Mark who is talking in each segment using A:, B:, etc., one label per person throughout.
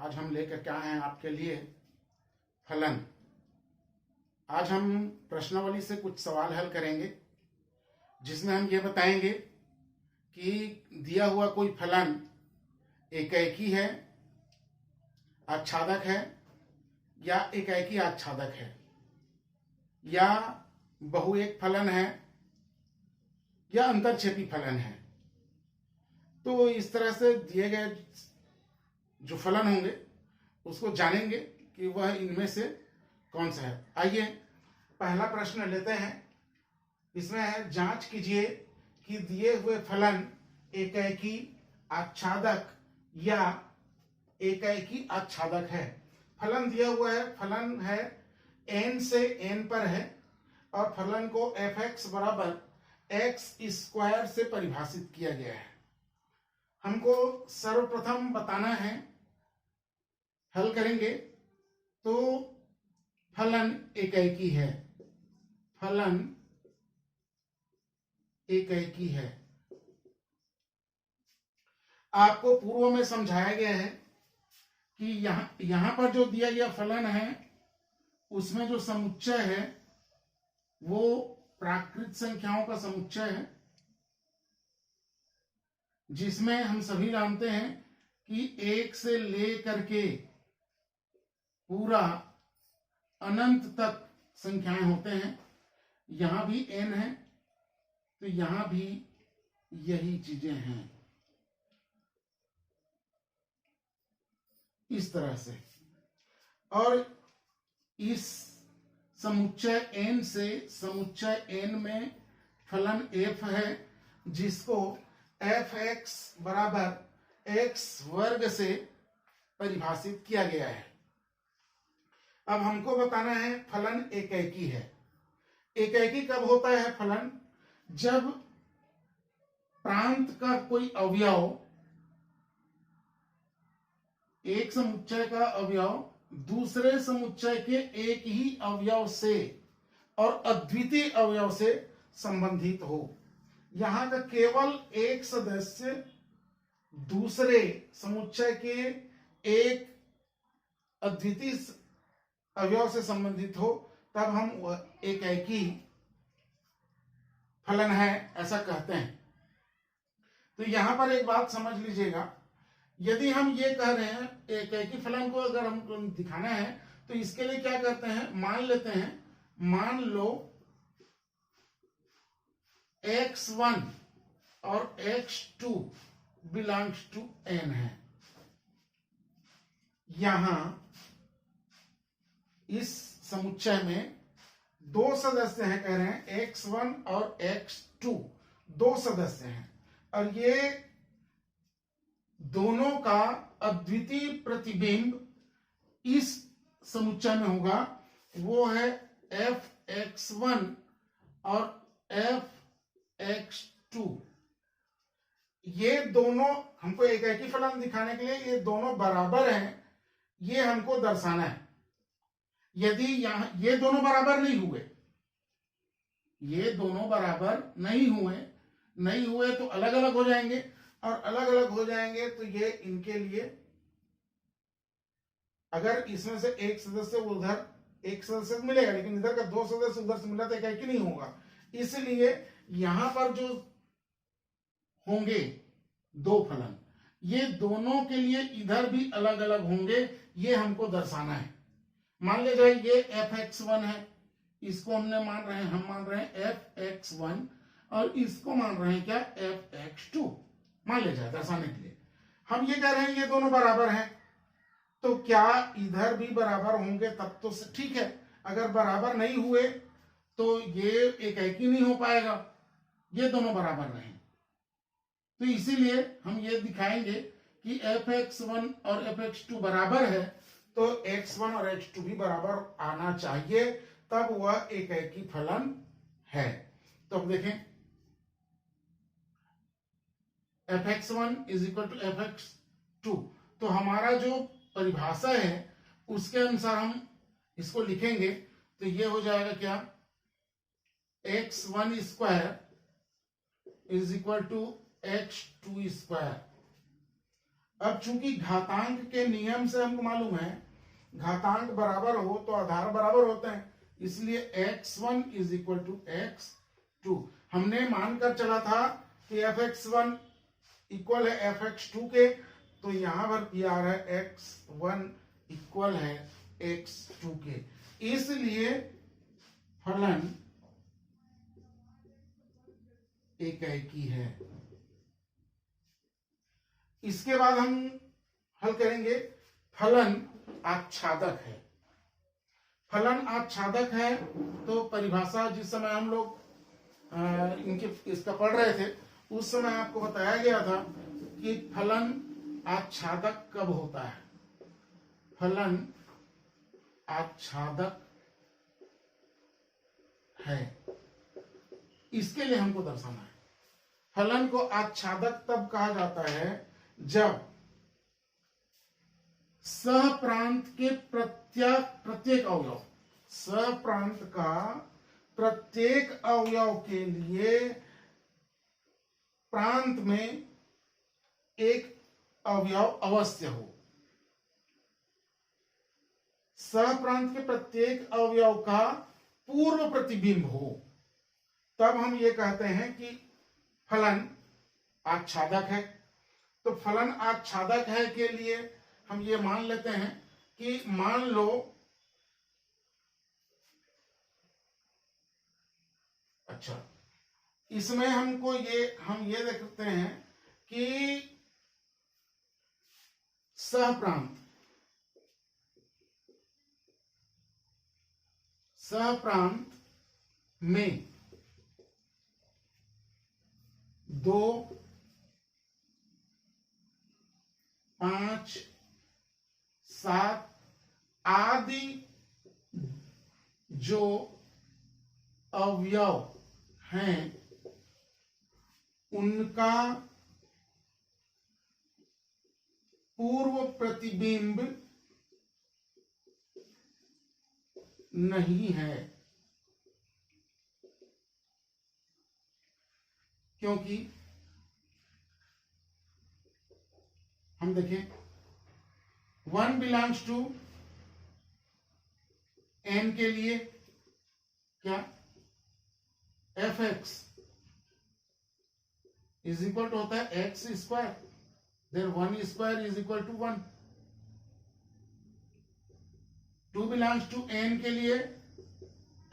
A: आज हम लेकर के आए हैं आपके लिए फलन। आज हम प्रश्नावली से कुछ सवाल हल करेंगे जिसमें हम ये बताएंगे कि दिया हुआ कोई फलन एकाएकी है, आच्छादक है या एकाएकी आच्छादक है, या बहुएक फलन है या अंतरक्षेपी फलन है। तो इस तरह से दिए गए जो फलन होंगे उसको जानेंगे कि वह इनमें से कौन सा है। आइए पहला प्रश्न लेते हैं। इसमें है, जांच कीजिए कि दिए हुए फलन एकाएकी आच्छादक या एकाएकी आच्छादक है। फलन दिया हुआ है, फलन है n से n पर है और फलन को f(x) बराबर x² से परिभाषित किया गया है। हमको सर्वप्रथम बताना है, हल करेंगे तो फलन एकाएकी है, फलन एकाएकी है। आपको पूर्व में समझाया गया है कि यहां पर जो दिया गया फलन है उसमें जो समुच्चय है वो प्राकृत संख्याओं का समुच्चय है, जिसमें हम सभी जानते हैं कि 1 से लेकर के पूरा अनंत तक संख्याएं होते हैं। यहां भी n है तो यहां भी यही चीजें हैं, इस तरह से। और इस समुच्चय n से समुच्चय n में फलन f है, जिसको f(x) बराबर x² से परिभाषित किया गया है। अब हमको बताना है फलन एकाएकी है। एकाएकी कब होता है फलन? जब प्रांत का कोई अवयव, एक समुच्चय का अवयव दूसरे समुच्चय के एक ही अवयव से और अद्वितीय अवयव से संबंधित हो। यहां का केवल एक सदस्य दूसरे समुच्चय के एक अद्वितीय अवयव से संबंधित हो, तब हम एकाएकी फलन है ऐसा कहते हैं। तो यहां पर एक बात समझ लीजिएगा, यदि हम ये कह रहे हैं एकाएकी फलन को अगर हमको दिखाना है तो इसके लिए क्या करते हैं, मान लेते हैं, मान लो x1 और x2 बिलोंग्स टू n है। यहां इस समुच्चय में दो सदस्य हैं, कह रहे हैं x1 और x2 दो सदस्य हैं, और ये दोनों का अद्वितीय प्रतिबिंब इस समुच्चय में होगा, वो है f(x1) और f(x2). ये दोनों हमको एकाएकी फलन दिखाने के लिए ये दोनों बराबर हैं, ये हमको दर्शाना है। यदि यहां ये दोनों बराबर नहीं हुए, ये दोनों बराबर नहीं हुए तो अलग अलग हो जाएंगे, और अलग अलग हो जाएंगे तो ये इनके लिए, अगर इसमें से एक सदस्य उधर एक सदस्य मिलेगा लेकिन इधर का दो सदस्य उधर से मिला तो एकाएकी नहीं होगा। इसलिए यहां पर जो होंगे दो फलन, ये दोनों के लिए इधर भी अलग अलग होंगे, ये हमको दर्शाना है। मान ले जाए ये f(x1) है, इसको हम मान रहे हैं f(x1) और इसको मान रहे हैं क्या, f(x2). मान ले जाए दर्शाने के लिए हम ये कह रहे हैं ये दोनों बराबर हैं, तो क्या इधर भी बराबर होंगे? तब तो ठीक है। अगर बराबर नहीं हुए तो ये एकाएकी नहीं हो पाएगा, ये दोनों बराबर नहीं। तो इसीलिए हम ये दिखाएंगे कि f(x1) और f(x2) बराबर है, तो x1 और x2 भी बराबर आना चाहिए, तब वह एकाएकी फलन है। तो अब देखें, f(x1) = f(x2), तो हमारा जो परिभाषा है उसके अनुसार हम इसको लिखेंगे तो ये हो जाएगा क्या, x1² = x2²। अब चूंकि घातांक के नियम से हमको मालूम है घातांक बराबर हो तो आधार बराबर होते हैं, इसलिए x1 is equal to x2। हमने मानकर चला था कि fx1 इक्वल है fx2 के, तो यहां पर भी आ रहा है x1 इक्वल है x2 के, इसलिए फलन एकाएकी है। इसके बाद हम हल करेंगे फलन आच्छादक है। फलन आच्छादक है तो परिभाषा जिस समय हम लोग इनके इसका पढ़ रहे थे उस समय आपको बताया गया था कि फलन आच्छादक कब होता है। फलन आच्छादक है, इसके लिए हमको दर्शाना है। फलन को आच्छादक तब कहा जाता है जब सहप्रांत के प्रत्येक अवयव, सहप्रांत का प्रत्येक अवयव के लिए प्रांत में एक अवयव अवश्य हो। सहप्रांत के प्रत्येक अवयव का पूर्व प्रतिबिंब हो, तब हम ये कहते हैं कि फलन आच्छादक है। तो फलन आच्छादक है के लिए हम ये मान लेते हैं कि मान लो अच्छा, इसमें हमको हम ये देखते हैं कि सहप्रांत में 2, 5, 7 आदि जो अवयव हैं उनका पूर्व प्रतिबिंब नहीं है, क्योंकि हम देखें 1 बिलोंग्स टू n के लिए क्या fx इज इक्वल टू होता है x square, then 1 square is equal to 1। 2 belongs to n के लिए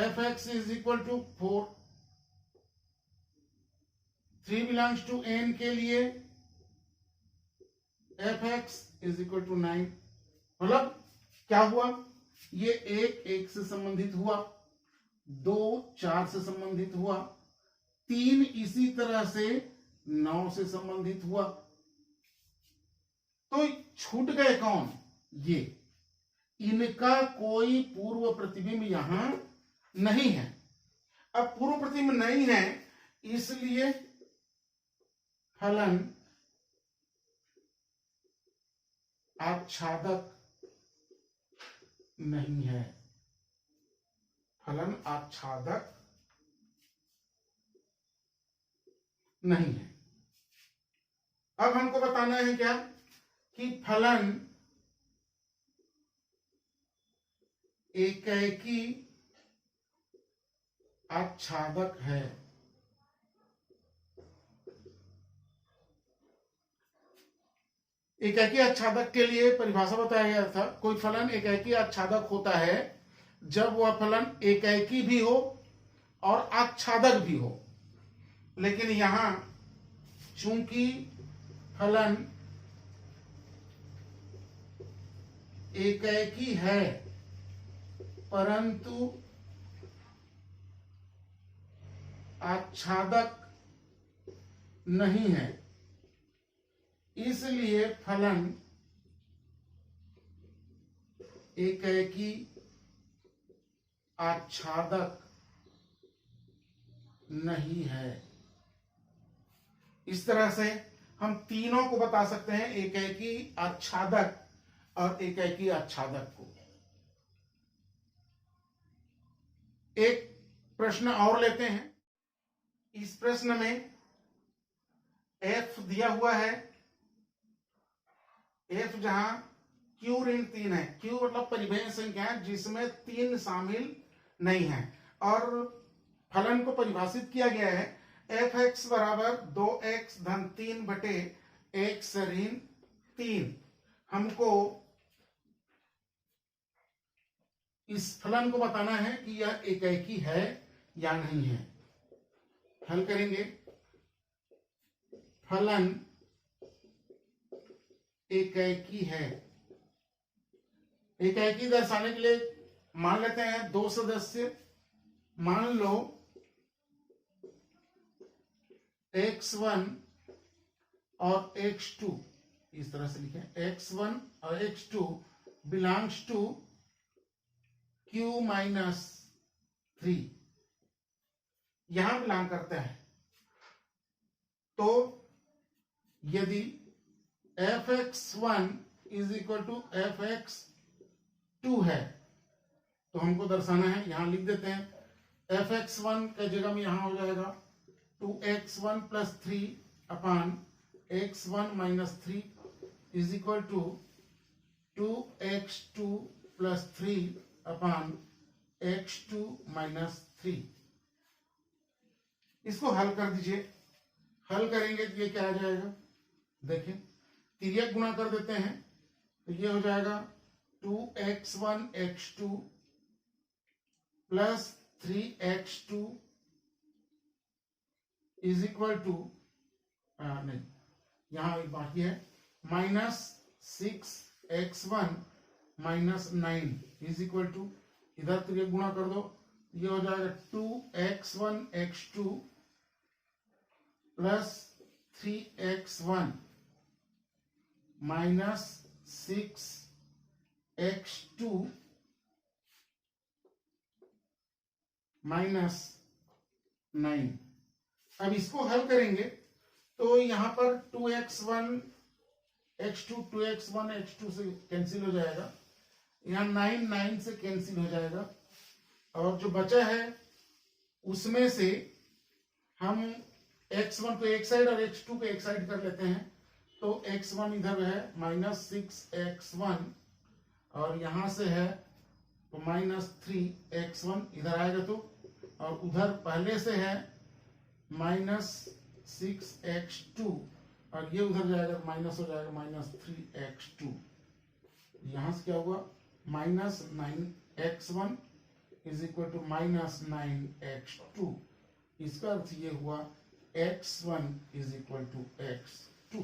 A: fx is equal to 4। 3 belongs to n के लिए fx इज इक्वल टू 9। मतलब क्या हुआ, ये 1 से संबंधित हुआ, 2 4 से संबंधित हुआ, 3 इसी तरह से 9 से संबंधित हुआ। तो छूट गए कौन, ये, इनका कोई पूर्व प्रतिबिंब यहां नहीं है। अब पूर्व प्रतिबिंब नहीं है, इसलिए फलन आच्छादक नहीं है। फलन आच्छादक नहीं है। अब हमको बताना है क्या कि फलन एकाएकी आच्छादक है। एकाएकी आच्छादक के लिए परिभाषा बताया गया था, कोई फलन एकाएकी आच्छादक होता है जब वह फलन एकाएकी भी हो और आच्छादक भी हो। लेकिन यहां चूंकि फलन एकाएकी है परंतु आच्छादक नहीं है, इसलिए फलन एकाएकी आच्छादक नहीं है। इस तरह से हम तीनों को बता सकते हैं, एकाएकी आच्छादक और एकाएकी आच्छादक को। एक प्रश्न और लेते हैं। इस प्रश्न में f दिया हुआ है एफ जहां क्यू ऋण 3 है, क्यू मतलब परिमेय संख्या है जिसमें 3 शामिल नहीं है, और फलन को परिभाषित किया गया है एफ एक्स बराबर 2x धन 3 बटे x ऋण 3। हमको इस फलन को बताना है कि यह एकेकी है या नहीं है। हल करेंगे। फलन एकेकी है, एकेकी दर्शाने के लिए मान लेते हैं दो सदस्य। मान लो x1 और x2, इस तरह से लिखें x1 और x2 belongs to q minus 3, यहां बिलोंग करता है। तो यदि fx1 is equal to fx2 है तो हमको दर्शाना है, यहां लिख देते हैं fx1 के जगह में यहां हो जाएगा 2x1 plus 3 upon x1 minus 3 is equal to 2x2 plus 3 upon x2 minus 3। इसको हल कर दीजिए। हल करेंगे तो ये क्या आ जाएगा, देखिए तिर्यक गुणा कर देते हैं तो ये हो जाएगा 2x1 x2 plus 3x2 is equal to, नहीं यहां एक बाकी है, minus 6x1 minus 9 is equal to, इधर तिर्यक गुणा कर दो, ये हो जाएगा 2x1 x2 plus 3x1 minus 6x2 minus 9। अब इसको हल करेंगे तो यहां पर 2x1 x2 2x1 x2 से कैंसिल हो जाएगा, यहां 9 9 से कैंसिल हो जाएगा, और जो बचा है उसमें से हम x1 को एक साइड और x2 को एक साइड कर लेते हैं। तो x1 इधर है माइनस 6x1 और यहां से है तो माइनस 3x1 इधर आएगा तो, और उधर पहले से है माइनस 6x2 और ये उधर जाएगा माइनस हो जाएगा माइनस 3x2। यहां से क्या हुआ minus 9x1 is equal to minus 9x2। इसका अर्थ ये हुआ x1 is equal to x2।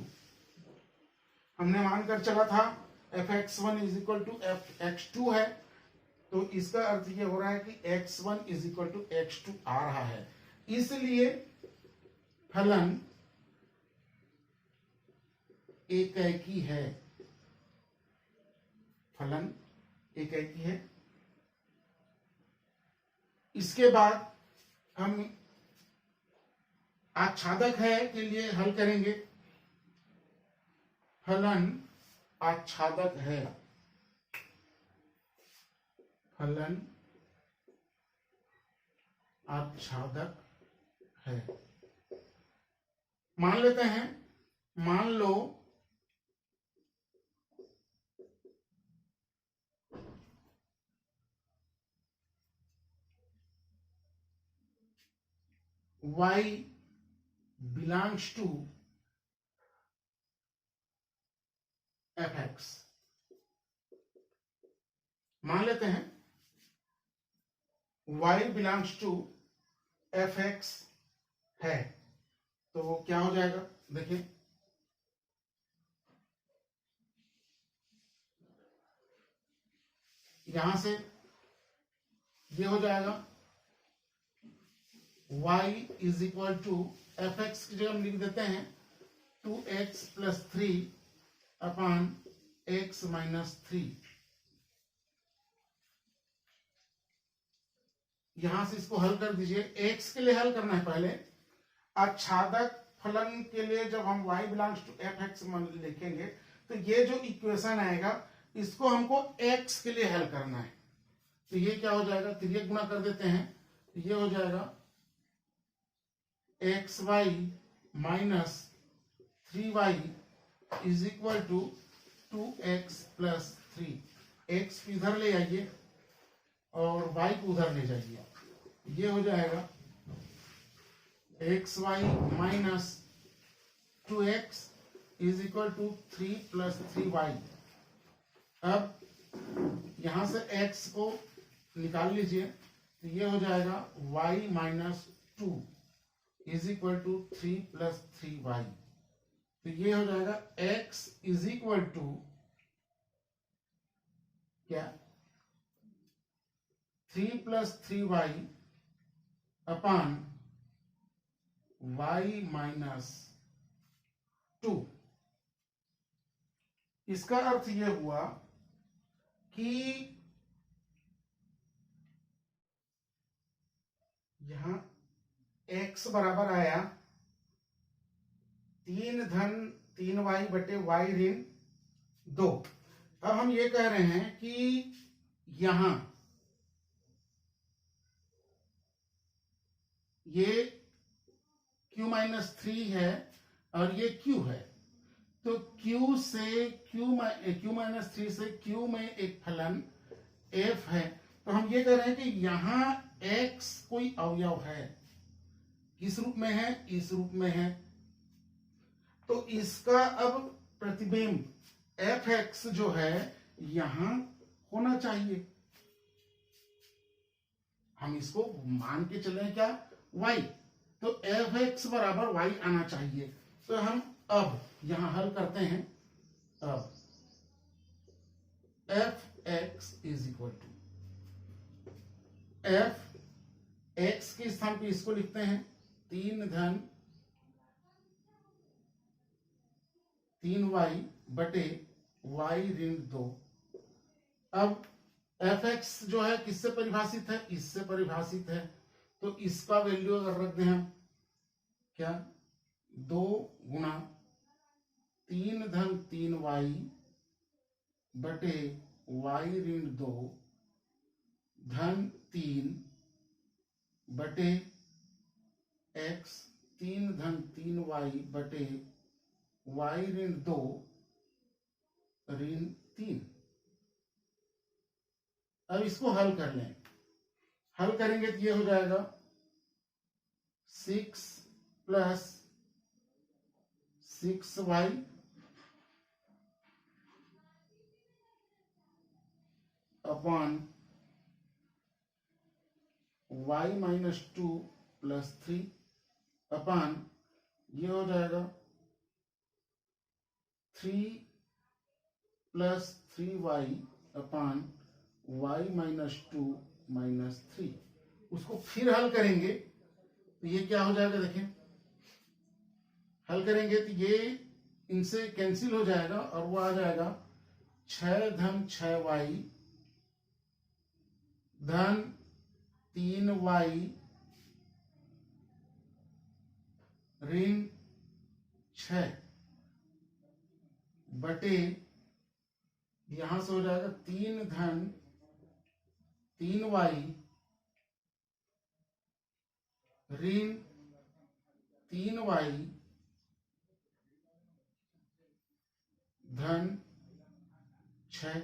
A: हमने मानकर चला था fx1 is equal to fx2 है, तो इसका अर्थ ये हो रहा है कि x1 is equal to x2 आ रहा है, इसलिए फलन एकेकी है। फलन एकेकी है। इसके बाद हम आच्छादक है के लिए हल करेंगे। फलन आच्छादक है। फलन आच्छादक है। मान लेते हैं, मान लो y belongs to fx। मान लेते हैं y belongs to fx है, तो वो क्या हो जाएगा, देखिए यहां से ये हो जाएगा y is equal to F X की जगह हम लिख देते हैं 2x प्लस 3 अपान x माइनस 3। यहां से इसको हल कर दीजिए। x के लिए हल करना है पहले। आच्छादक फलन के लिए जब हम y belongs to F X लिखेंगे तो ये जो इक्वेशन आएगा इसको हमको x के लिए हल करना है। तो ये क्या हो जाएगा, तिर्यक गुणा कर देते हैं, ये हो जाएगा xy minus 3y is equal to 2x plus 3, x इधर ले आइए और y को उधर ले जाइए, ये हो जाएगा xy minus 2x is equal to 3 plus 3y। अब यहां से x को निकाल लीजिए, तो ये हो जाएगा y minus 2 is equal to 3 plus 3y। तो ये हो जाएगा x इज इक्वल टू क्या 3 प्लस 3y अपान y माइनस 2। इसका अर्थ यह हुआ कि यहां x बराबर आया 3 धन 3y बटे y ऋण 2। अब हम ये कह रहे हैं कि यहां ये q माइनस 3 है और ये q है, तो q से q माइनस 3 से q में एक फलन f है। तो हम ये कह रहे हैं कि यहां x कोई अवयव है, किस रूप में है, इस रूप में है। तो इसका अब प्रतिबिंब fx जो है यहां होना चाहिए। हम इसको मान के चले क्या y, तो fx बराबर y आना चाहिए। तो हम अब यहां हल करते हैं। अब fx is equal to x के स्थान पे इसको लिखते हैं 3 धन 3y बटे y ऋण 2। अब fx जो है किससे परिभाषित है, इससे परिभाषित है। तो इसका वैल्यू अगर रख दें हम क्या 2 गुणा 3 धन 3y बटे y ऋण 2 धन 3 बटे x 3 धन 3y बटे y ऋण 2 ऋण 3। अब इसको हल कर लें, हल करेंगे तो ये हो जाएगा 6 plus 6y upon y minus 2 plus 3 upon ये हो जाएगा 3 plus 3y upon y minus 2 minus 3। उसको फिर हल करेंगे तो ये क्या हो जाएगा, देखें हल करेंगे तो ये इनसे कैंसिल हो जाएगा और वो आ जाएगा 6 धन 6y धन 3y ऋण 6 बटे यहां से हो जाएगा 3 धन 3y ऋण 3y धन 6।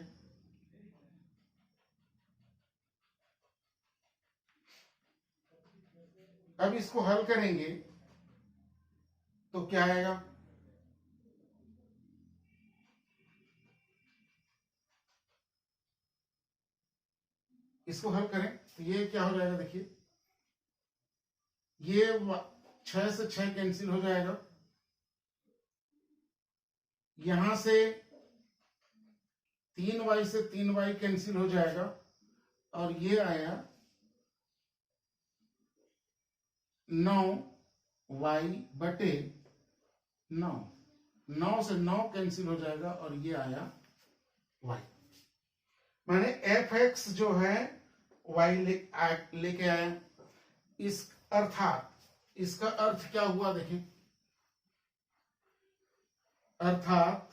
A: अब इसको हल करेंगे तो क्या आएगा, इसको हल करें तो ये क्या हो जाएगा, देखिए ये 6 से 6 कैंसिल हो जाएगा, यहां से 3y से 3y कैंसिल हो जाएगा और ये आया 9y बटे 9, 9 से 9 कैंसिल हो जाएगा और ये आया y। माने fx जो है y लेके आया। इस अर्थात इसका अर्थ क्या हुआ, देखें अर्थात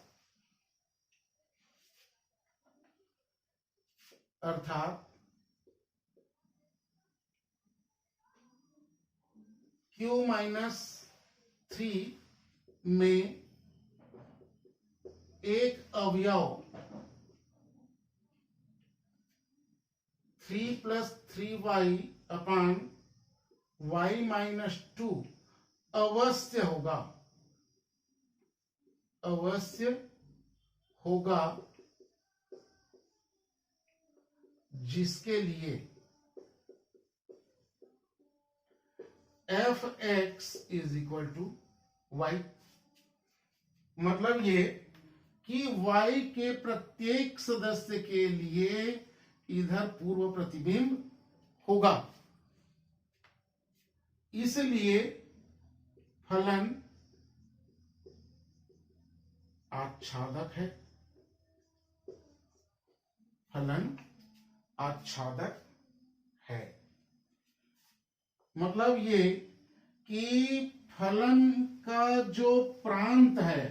A: q माइनस 3 में एक अवयव 3 + 3y अपान y - 2 अवश्य होगा जिसके लिए f(x) = y। मतलब ये कि y के प्रत्येक सदस्य के लिए इधर पूर्व प्रतिबिंब होगा, इसलिए फलन आच्छादक है। मतलब ये कि फलन का जो प्रांत है,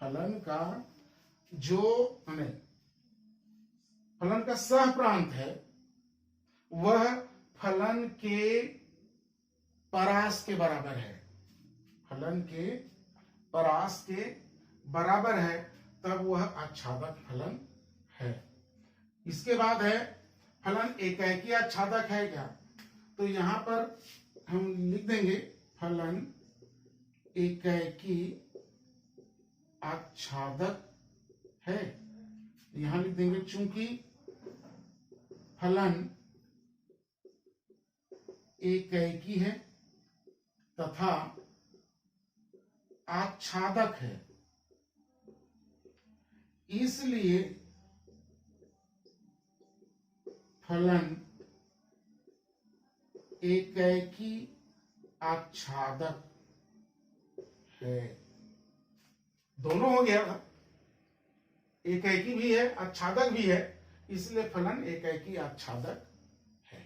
A: फलन का सह प्रांत है, वह फलन के परास के बराबर है। तब वह आच्छादक फलन है। इसके बाद है फलन एकाएकी आच्छादक है क्या? तो यहां पर हम लिख देंगे फलन एकाएकी आच्छादक है। यहां लिख देंगे चूंकि फलन एकाएकी है तथा आच्छादक है, इसलिए फलन एकाएकी आच्छादक है। दोनों हो गया, एकाएकी भी है आच्छादक भी है, इसलिए फलन एकाएकी आच्छादक है।